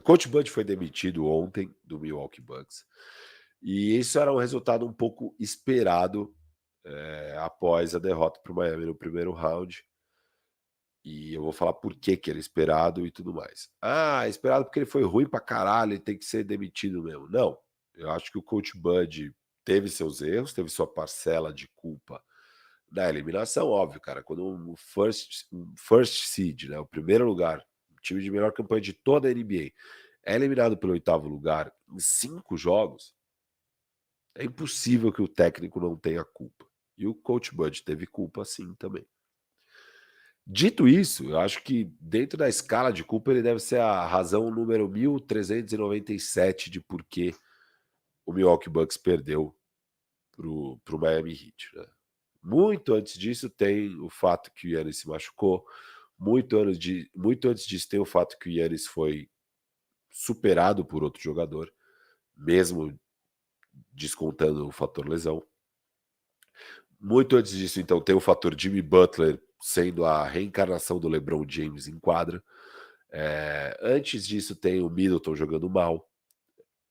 O Coach Bud foi demitido ontem do Milwaukee Bucks, e isso era um resultado um pouco esperado, após a derrota para o Miami no primeiro round, e eu vou falar por que que era esperado e tudo mais. "Ah, é esperado porque ele foi ruim pra caralho, ele tem que ser demitido mesmo". Não, eu acho que o Coach Bud teve seus erros, teve sua parcela de culpa na eliminação, óbvio, cara, quando um first seed, né, o primeiro lugar, o time de melhor campanha de toda a NBA, é eliminado pelo oitavo lugar em 5 jogos, é impossível que o técnico não tenha culpa. E o Coach Bud teve culpa sim também. Dito isso, eu acho que dentro da escala de culpa ele deve ser a razão número 1397 de por que o Milwaukee Bucks perdeu para o Miami Heat, né. Muito antes disso tem o fato que o Giannis se machucou, muito antes disso tem o fato que o Giannis foi superado por outro jogador, mesmo descontando o fator lesão. Muito antes disso, então, tem o fator Jimmy Butler sendo a reencarnação do LeBron James em quadra. Antes disso tem o Middleton jogando mal.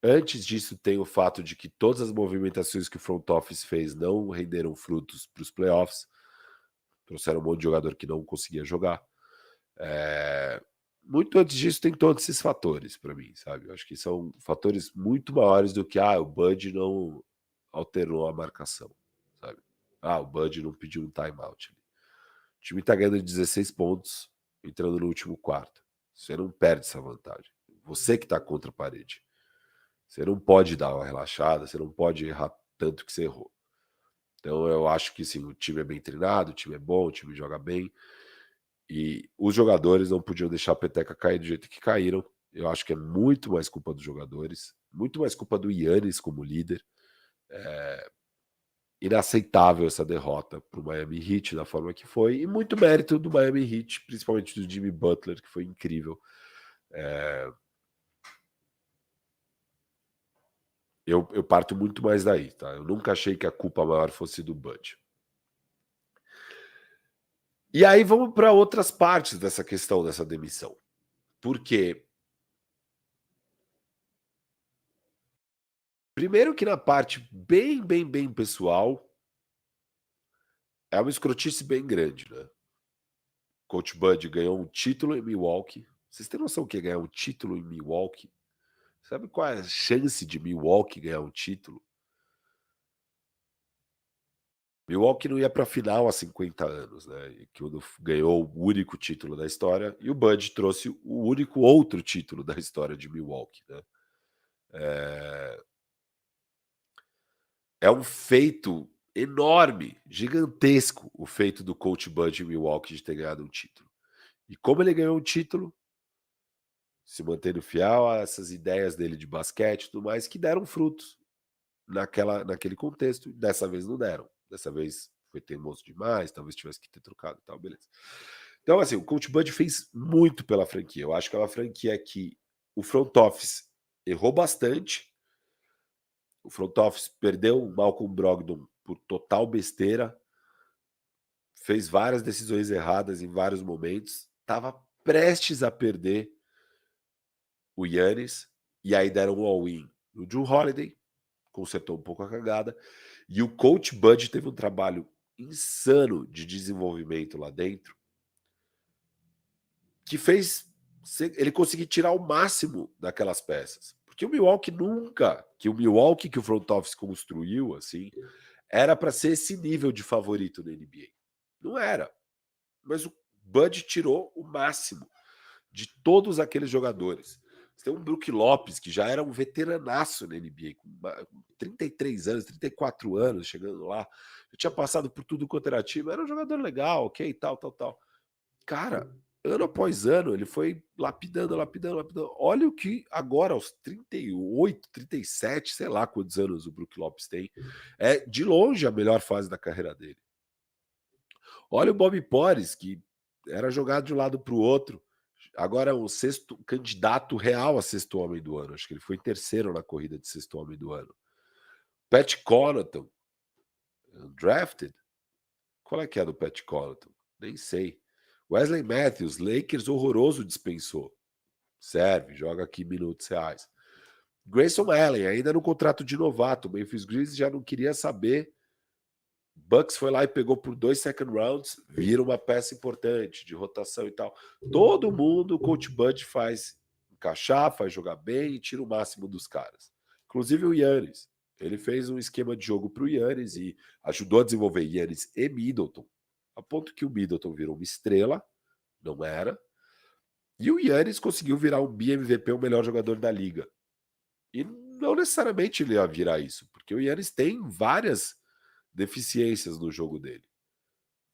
Antes disso tem o fato de que todas as movimentações que o front office fez não renderam frutos para os playoffs. Trouxeram um monte de jogador que não conseguia jogar. Muito antes disso tem todos esses fatores para mim, sabe. Eu acho que são fatores muito maiores do que, o Bud não alterou a marcação, sabe. O Bud não pediu um timeout ali. O time tá ganhando de 16 pontos, entrando no último quarto. Você não perde essa vantagem. Você que tá contra a parede. Você não pode dar uma relaxada, você não pode errar tanto que você errou. Então eu acho que sim, o time é bem treinado, o time é bom, o time joga bem, e os jogadores não podiam deixar a peteca cair do jeito que caíram. Eu acho que é muito mais culpa dos jogadores, muito mais culpa do Giannis como líder. Inaceitável essa derrota para o Miami Heat da forma que foi, e muito mérito do Miami Heat, principalmente do Jimmy Butler, que foi incrível. Eh, eu parto muito mais daí, tá? Eu nunca achei que a culpa maior fosse do Bud. E aí vamos para outras partes dessa questão dessa demissão. Porque, primeiro que na parte bem, bem, bem pessoal, é uma escrotice bem grande, né. Coach Bud ganhou um título em Milwaukee. Vocês têm noção o que é ganhar um título em Milwaukee? Sabe qual é a chance de Milwaukee ganhar um título? Milwaukee não ia para a final há 50 anos, né, e quando ganhou o único título da história, e o Bud trouxe o único outro título da história de Milwaukee, né. Eh É um feito enorme, gigantesco, o feito do Coach Bud em Milwaukee de ter ganhado um título. E como ele ganhou um título, se mantendo fiel a essas ideias dele de basquete e tudo mais, que deram frutos naquele contexto, dessa vez não deram. Dessa vez foi teimoso demais, talvez tivesse que ter trocado e tal, beleza. Então, assim, o Coach Bud fez muito pela franquia. Eu acho que é uma franquia que o front office errou bastante. O front office perdeu o Malcolm Brogdon por total besteira, fez várias decisões erradas em vários momentos, estava prestes a perder o Giannis, e aí deram um all-in no Jrue Holiday, consertou um pouco a cagada, e o coach Bud teve um trabalho insano de desenvolvimento lá dentro, que fez ele conseguir tirar o máximo daquelas peças. Porque o Milwaukee que o front office construiu, assim, era para ser esse nível de favorito na NBA. Não era, mas o Bud tirou o máximo de todos aqueles jogadores. Você tem um Brook Lopes, que já era um veteranaço na NBA, com 33 anos, 34 anos, chegando lá. Já tinha passado por tudo quanto era time, era um jogador legal, ok, tal, tal, tal. Cara, ano após ano, ele foi lapidando, lapidando, lapidando. Olha o que agora, aos 38, 37, sei lá quantos anos o Brook Lopes tem, é de longe a melhor fase da carreira dele. Olha o Bobby Porres, que era jogado de um lado para o outro, agora é o sexto candidato real a sexto homem do ano, acho que ele foi terceiro na corrida de sexto homem do ano. Pat Connaughton, undrafted? Qual é que é do Pat Connaughton? Nem sei. Wesley Matthews, Lakers horroroso, dispensou. serve, joga aqui minutos reais. Grayson Allen, ainda no contrato de novato, o Memphis Grizzlies já não queria saber. Bucks foi lá e pegou por 2 second rounds, vira uma peça importante de rotação e tal. Todo mundo, o Coach Bud faz encaixar, faz jogar bem e tira o máximo dos caras. Inclusive o Giannis. Ele fez um esquema de jogo para o Giannis e ajudou a desenvolver Giannis e Middleton, a ponto que o Middleton virou uma estrela, não era, e o Giannis conseguiu virar um BMVP, o melhor jogador da liga. E não necessariamente ele ia virar isso, porque o Giannis tem várias deficiências no jogo dele.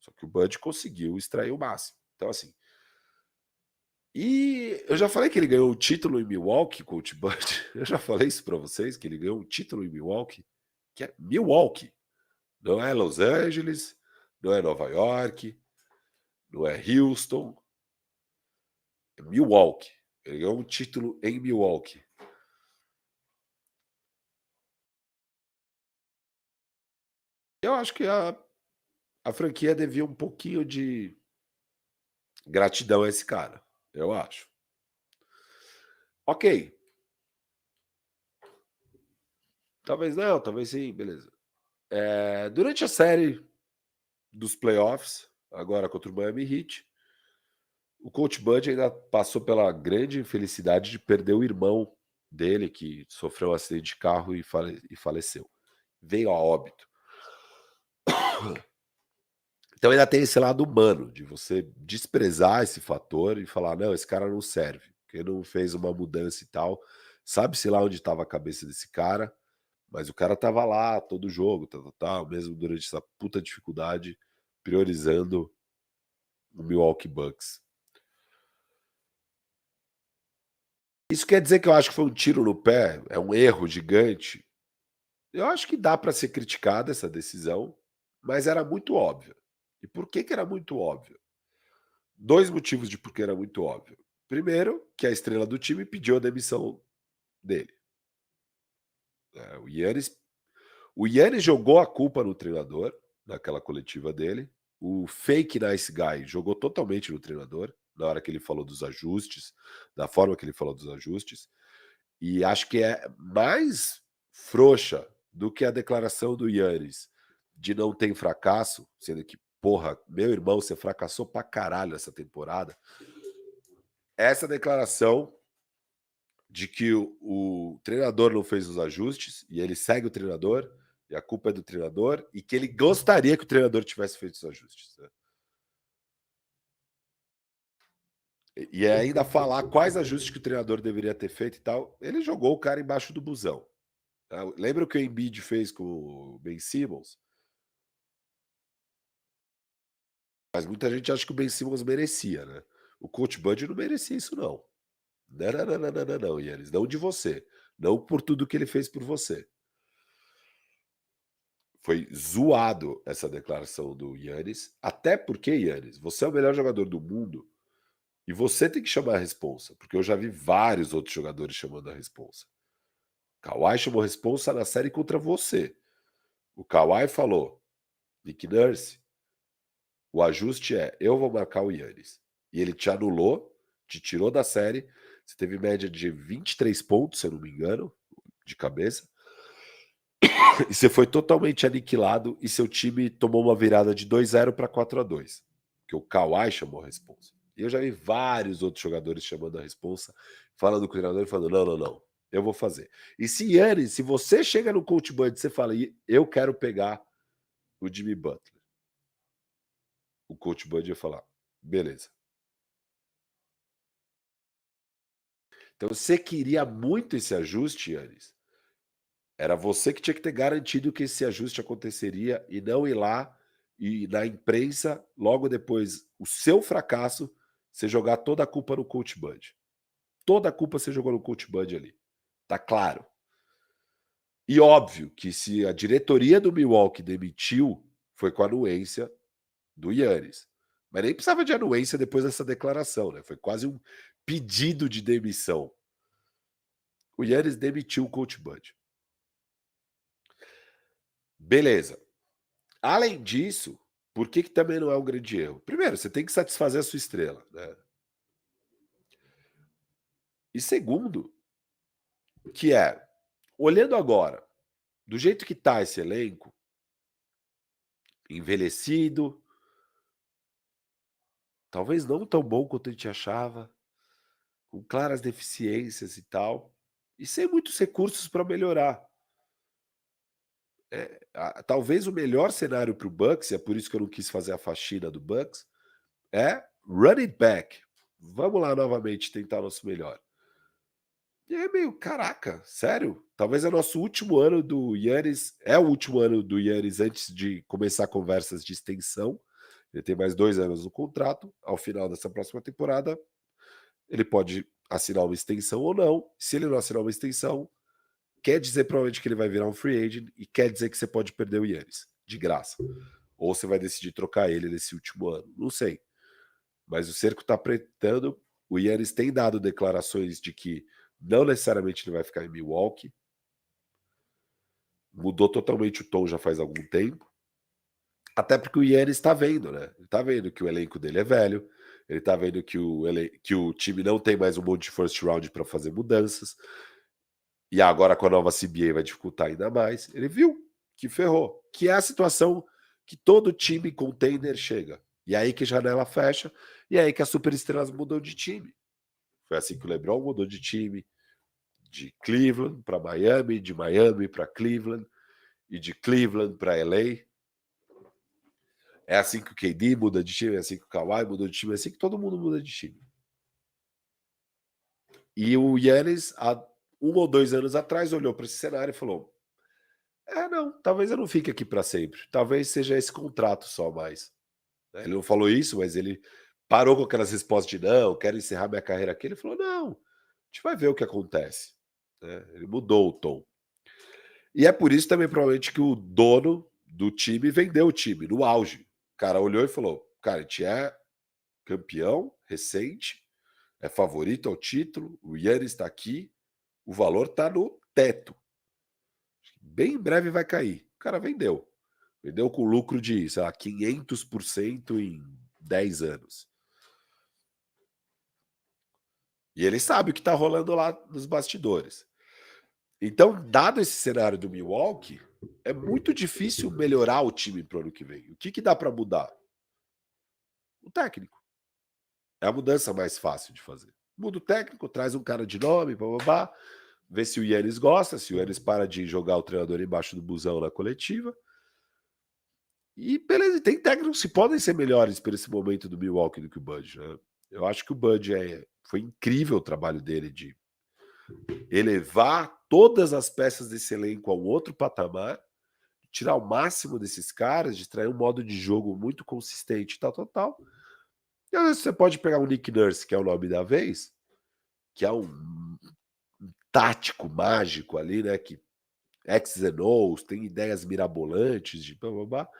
Só que o Bud conseguiu extrair o máximo. Então, assim. E eu já falei que ele ganhou o título em Milwaukee, Coach Bud. Eu já falei isso para vocês, que ele ganhou um título em Milwaukee, que é Milwaukee. Não é Los Angeles, não é Nova York, não é Houston. É Milwaukee. Ele ganhou um título em Milwaukee. Eu acho que a franquia devia um pouquinho de gratidão a esse cara. Eu acho. Ok. Talvez não, talvez sim, beleza. Durante a série dos playoffs, agora contra o Miami Heat, o Coach Bud ainda passou pela grande infelicidade de perder o irmão dele, que sofreu um acidente de carro e faleceu. Veio a óbito. Então ainda tem esse lado humano, de você desprezar esse fator e falar, não, esse cara não serve, porque não fez uma mudança e tal. Sabe-se lá onde estava a cabeça desse cara, mas o cara estava lá todo jogo, tal, mesmo durante essa puta dificuldade, priorizando o Milwaukee Bucks. Isso quer dizer que eu acho que foi um tiro no pé? É um erro gigante? Eu acho que dá para ser criticada essa decisão, mas era muito óbvia. E por que era muito óbvio? 2 motivos de por que era muito óbvio. Primeiro, que a estrela do time pediu a demissão dele. O Giannis jogou a culpa no treinador, naquela coletiva dele. O fake nice guy jogou totalmente no treinador, na hora que ele falou dos ajustes, da forma que ele falou dos ajustes. E acho que é mais frouxa do que a declaração do Giannis de não ter fracasso, sendo que, porra, meu irmão, você fracassou pra caralho essa temporada. Essa declaração de que o treinador não fez os ajustes e ele segue o treinador e a culpa é do treinador e que ele gostaria que o treinador tivesse feito os ajustes. Né? E ainda falar quais ajustes que o treinador deveria ter feito e tal. Ele jogou o cara embaixo do busão. Tá? Lembra o que o Embiid fez com o Ben Simmons? Mas muita gente acha que o Ben Simmons merecia, né? O Coach Bud não merecia isso, não. Não, não, não, não, não, não, Yannis. Não de você. Não por tudo que ele fez por você. Foi zoado essa declaração do Yannis. Até porque, Yannis, você é o melhor jogador do mundo e você tem que chamar a responsa. Porque eu já vi vários outros jogadores chamando a responsa. Kawhi chamou a responsa na série contra você. O Kawhi falou, Nick Nurse, o ajuste é, eu vou marcar o Yannis. E ele te anulou, te tirou da série. Você teve média de 23 pontos, se eu não me engano, de cabeça. E você foi totalmente aniquilado e seu time tomou uma virada de 2-0 para 4-2. Porque o Kawhi chamou a responsa. E eu já vi vários outros jogadores chamando a responsa, falando com o treinador e falando, não, não, não, eu vou fazer. E se Yannis, se você chega no Coach Bud e você fala, eu quero pegar o Jimmy Butler, o Coach Bud ia falar, beleza. Então você queria muito esse ajuste, Yannis. Era você que tinha que ter garantido que esse ajuste aconteceria e não ir lá e na imprensa, logo depois, o seu fracasso, você jogar toda a culpa no Coach Bud. Toda a culpa você jogou no Coach Bud ali. Tá claro. E óbvio que se a diretoria do Milwaukee demitiu, foi com a anuência do Yannis. Mas nem precisava de anuência depois dessa declaração, né? Foi quase um pedido de demissão. O Yannis demitiu o Coach Bud. Beleza. Além disso, por que também não é um grande erro? Primeiro, você tem que satisfazer a sua estrela. Né? E segundo, que é, olhando agora, do jeito que tá esse elenco, envelhecido, talvez não tão bom quanto a gente achava, com claras deficiências e tal, e sem muitos recursos para melhorar. Talvez o melhor cenário para o Bucks, e é por isso que eu não quis fazer a faxina do Bucks, é run it back. Vamos lá novamente tentar o nosso melhor. E é meio, caraca, sério? Talvez é nosso último ano do Giannis, é o último ano do Giannis antes de começar conversas de extensão. Ele tem mais 2 anos no contrato. Ao final dessa próxima temporada, ele pode assinar uma extensão ou não. Se ele não assinar uma extensão, quer dizer provavelmente que ele vai virar um free agent e quer dizer que você pode perder o Giannis, de graça. Ou você vai decidir trocar ele nesse último ano, não sei. Mas o cerco está apertando, o Giannis tem dado declarações de que não necessariamente ele vai ficar em Milwaukee. Mudou totalmente o tom já faz algum tempo. Até porque o Giannis está vendo, né? Ele tá vendo que o elenco dele é velho, ele tá vendo que o time não tem mais um monte de first round para fazer mudanças. E agora com a nova CBA vai dificultar ainda mais. Ele viu que ferrou, que é a situação que todo time contender chega. E aí que a janela fecha, e aí que as superestrelas mudam de time. Foi assim que o LeBron mudou de time, de Cleveland para Miami, de Miami para Cleveland, e de Cleveland para LA. É assim que o KD muda de time, é assim que o Kawhi mudou de time, é assim que todo mundo muda de time. E o Giannis, há 1 ou 2 anos atrás, olhou para esse cenário e falou: não, talvez eu não fique aqui para sempre. Talvez seja esse contrato só mais. Ele não falou isso, mas ele parou com aquelas respostas de não, quero encerrar minha carreira aqui. Ele falou: não, a gente vai ver o que acontece. Ele mudou o tom. E é por isso também, provavelmente, que o dono do time vendeu o time no auge. O cara olhou e falou: cara, a gente é campeão recente, é favorito ao título, o Yannis está aqui, o valor está no teto. Bem em breve vai cair. O cara vendeu. Vendeu com lucro de, sei lá, 500% em 10 anos. E ele sabe o que está rolando lá nos bastidores. Então, dado esse cenário do Milwaukee, é muito difícil melhorar o time para o ano que vem. O que dá para mudar? O técnico. É a mudança mais fácil de fazer. Muda o técnico, traz um cara de nome, bababá, vê se o Yannis gosta, se o Yannis para de jogar o treinador embaixo do busão na coletiva. E beleza, tem técnicos que podem ser melhores para esse momento do Milwaukee do que o Bud. Né? Eu acho que o Bud foi incrível o trabalho dele de elevar todas as peças desse elenco a um outro patamar, tirar o máximo desses caras, de trazer um modo de jogo muito consistente, tal, tal, tal. E às vezes você pode pegar o Nick Nurse, que é o nome da vez, que é um tático mágico ali, né? Que X's and O's, tem ideias mirabolantes de blá, blá, blá.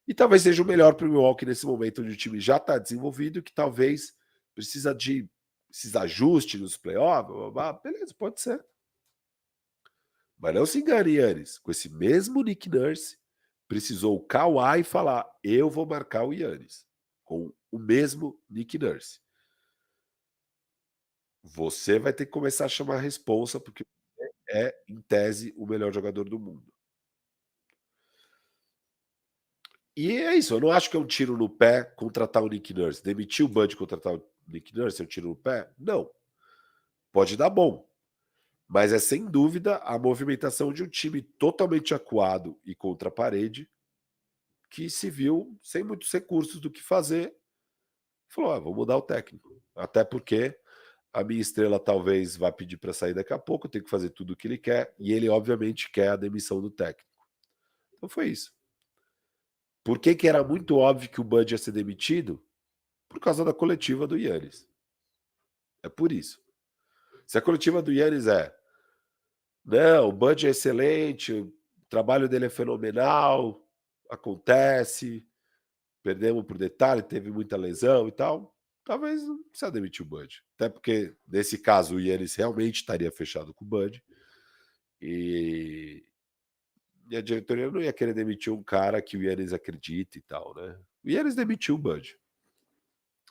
E talvez seja o melhor para o Milwaukee nesse momento onde o time já está desenvolvido, que talvez precisa de esses ajustes nos playoffs, blá, blá, blá. Beleza, pode ser. Mas não se engane, Yannis. Com esse mesmo Nick Nurse, precisou o Kawhi falar: eu vou marcar o Yannis. Com o mesmo Nick Nurse. Você vai ter que começar a chamar a responsa, porque é, em tese, o melhor jogador do mundo. E é isso, eu não acho que é um tiro no pé contratar o Nick Nurse. Demitir o Bud e contratar o Nick Nurse é um tiro no pé? Não. Pode dar bom. Mas é sem dúvida a movimentação de um time totalmente acuado e contra a parede, que se viu sem muitos recursos do que fazer. Falou: vou mudar o técnico. Até porque a minha estrela talvez vá pedir para sair daqui a pouco, eu tenho que fazer tudo o que ele quer, e ele obviamente quer a demissão do técnico. Então foi isso. Por que era muito óbvio que o Bud ia ser demitido? Por causa da coletiva do Yannis. É por isso. Se a coletiva do Yannis não, o Bud é excelente, o trabalho dele é fenomenal, acontece, perdemos por detalhe, teve muita lesão e tal, talvez não precisa demitir o Bud. Até porque, nesse caso, o Yannis realmente estaria fechado com o Bud. E a diretoria não ia querer demitir um cara que o Yannis acredita e tal, né? O Yannis demitiu o Bud.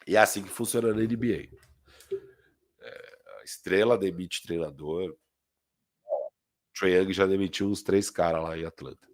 E é assim que funciona na NBA. estrela demite treinador, Trae Young já demitiu uns 3 cara lá em Atlanta.